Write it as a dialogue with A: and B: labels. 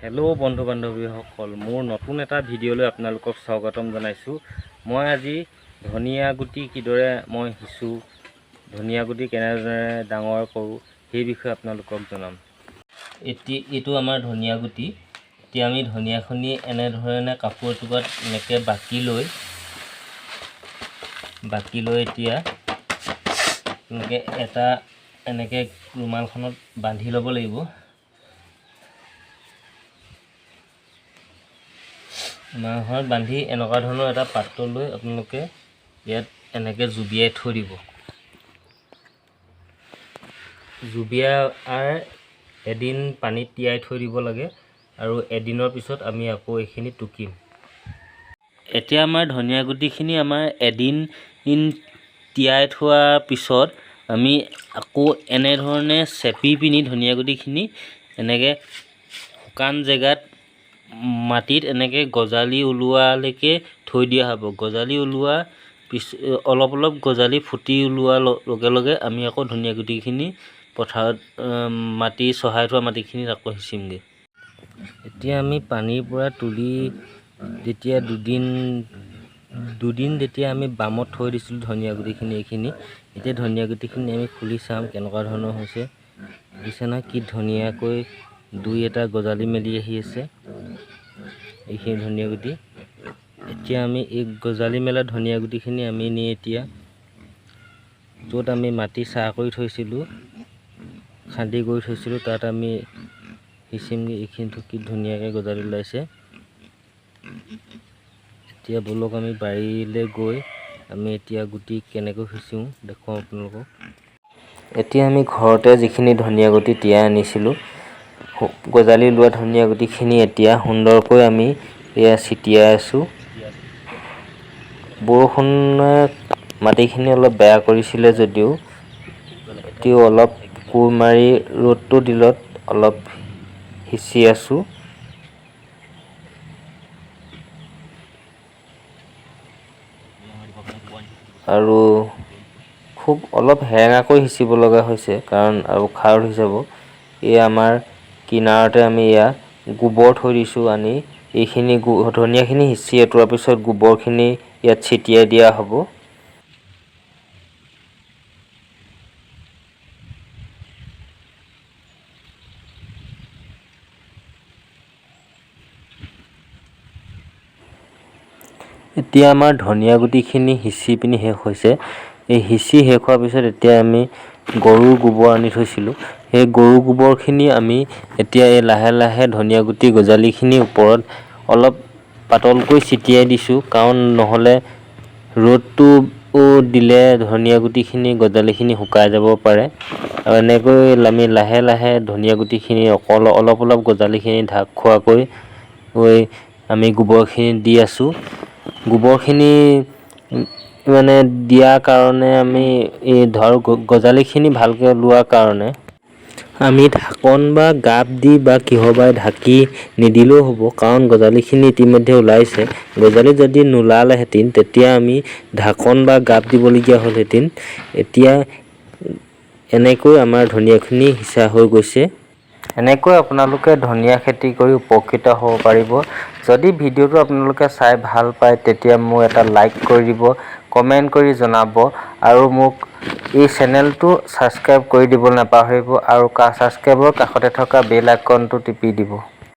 A: Hello' বন্ধু বান্ধৱীসকল, মোৰ নতুন এটা ভিডিঅ'লৈ আপোনালোকক স্বাগতম জনাইছোঁ। মই আজি ধনিয়া গুটি কিদৰে মই সিঁচোঁ, ধনিয়া গুটি কেনেদৰে ডাঙৰ কৰোঁ সেই বিষয়ে আপোনালোকক জনাম। এইটো আমাৰ ধনিয়া গুটি। এতিয়া আমি ধনিয়াখিনি এনেধৰণে কাপোৰ এটুকুৰাত এনেকৈ বাকি লৈ এতিয়া এনেকৈ ৰুমালখনত বান্ধি ল'ব লাগিব। মাংসত বান্ধি এনেকুৱা ধৰণৰ এটা পাত্ৰ লৈ আপোনালোকে ইয়াত এনেকৈ জুবিয়াই থৈ দিব। জুবিয়াই এদিন পানীত তিয়াই থৈ দিব লাগে আৰু এদিনৰ পিছত আমি আকৌ এইখিনি টুকিম। এতিয়া আমাৰ ধনিয়া গুটিখিনি এদিন তিয়াই থোৱাৰ পিছত আমি আকৌ এনেধৰণে চেপি পিনি ধনিয়া গুটিখিনি এনেকৈ শুকান জেগাত মাটিত এনেকৈ গজালি ওলোৱালৈকে থৈ দিয়া হ'ব। গজালি ওলোৱা অলপ গজালি ফুটি ওলোৱাৰ লগে লগে আমি আকৌ ধনিয়া গুটিখিনি পথাৰত চহাই থোৱা মাটিখিনিত আকৌ সিঁচিমগৈ। এতিয়া আমি পানীৰ পৰা তুলি যেতিয়া দুদিন যেতিয়া আমি বামত থৈ দিছিলোঁ ধনিয়া গুটিখিনি, এতিয়া ধনিয়া গুটিখিনি আমি খুলি চাম কেনেকুৱা ধৰণৰ হৈছে। দিছে না কি ধুনীয়াকৈ দুই এটা গজালি মেলি আহি আছে এইখিনি ধনিয়া গুটি। এতিয়া আমি এই গজালি মেলা ধনিয়া গুটিখিনি আমি নি এতিয়া য'ত আমি মাটি চাহ কৰি থৈছিলোঁ, খান্দি কৰি থৈছিলোঁ, তাত আমি সিঁচিমগৈ। এইখিনিতো কি ধুনীয়াকৈ গজালি ওলাইছে। এতিয়া ব'লক আমি বাৰীলৈ গৈ আমি এতিয়া গুটি কেনেকৈ সিঁচোঁ দেখুৱাওঁ আপোনালোকক। এতিয়া আমি ঘৰতে যিখিনি ধনিয়া গুটি তিয়াই আনিছিলোঁ, গজালি ওলোৱা ধনিয়া গুটিখিনি এতিয়া সুন্দৰকৈ আমি এয়া ছিটিয়াই আছোঁ। বৰষুণে মাটিখিনি অলপ বেয়া কৰিছিলে যদিও অলপ কোৰ মাৰি ৰ'দটো দিলত অলপ সিঁচি আছোঁ। আৰু খুব অলপ হেৰেঙাকৈ সিঁচিব লগা হৈছে কাৰণ আৰু খাৰ হৈ যাব। এই আমাৰ কিনাৰতে আমি এয়া গোবৰ থৈ দিছোঁ আনি, এইখিনি ধনিয়াখিনি সিঁচি অতোৱাৰ পিছত গোবৰখিনি ইয়াত ছিটিয়াই দিয়া হ'ব। এতিয়া আমাৰ ধনিয়া গুটিখিনি সিঁচি পিনি শেষ হৈছে। এই সিঁচি শেষ হোৱাৰ পিছত এতিয়া আমি গৰুৰ গোবৰ আনি থৈছিলোঁ, সেই গৰুৰ গোবৰখিনি আমি এতিয়া এই লাহে লাহে ধনিয়া গুটি গজালিখিনিৰ ওপৰত অলপ পাতলকৈ ছিটিয়াই দিছোঁ, কাৰণ নহ'লে ৰ'দটো দিলে ধনিয়া গুটিখিনি গজালিখিনি শুকাই যাব পাৰে। আৰু এনেকৈ আমি লাহে লাহে ধনিয়া গুটিখিনি অলপ গজালিখিনি ঢাক খোৱাকৈ আমি গোবৰখিনি দি আছোঁ। গোবৰখিনি দিয়াৰ কাৰণে আমি গজালিখিনি ভালকৈ ওলোৱাৰ কাৰণে আমি ঢাকন বা গাপ দি বা কিহবাই ঢাকি নিদিলেও হ'ব, কাৰণ গজালিখিনি ইতিমধ্যে ওলাইছে। গজালি যদি নোলালেহেঁতেন তেতিয়া আমি ঢাকন বা গাপ দিবলগীয়া হ'লহেঁতেন। এতিয়া এনেকৈ আমাৰ ধনিয়াখিনি সিঁচা হৈ গৈছে। এনেকৈ আপোনালোকে ধনিয়া খেতি কৰি উপকৃত হ'ব পাৰিব। যদি ভিডিঅ'টো আপোনালোকে চাই ভাল পায় তেতিয়া মোক এটা লাইক কৰি দিব, কমেণ্ট কৰি জনাব আৰু মোক এই চেনেলটো ছাবস্ক্ৰাইব কৰি দিব নাপাহৰিব আৰু ছাবস্ক্ৰাইবৰ কাষতে থকা বেল আইকনটো টিপি দিব।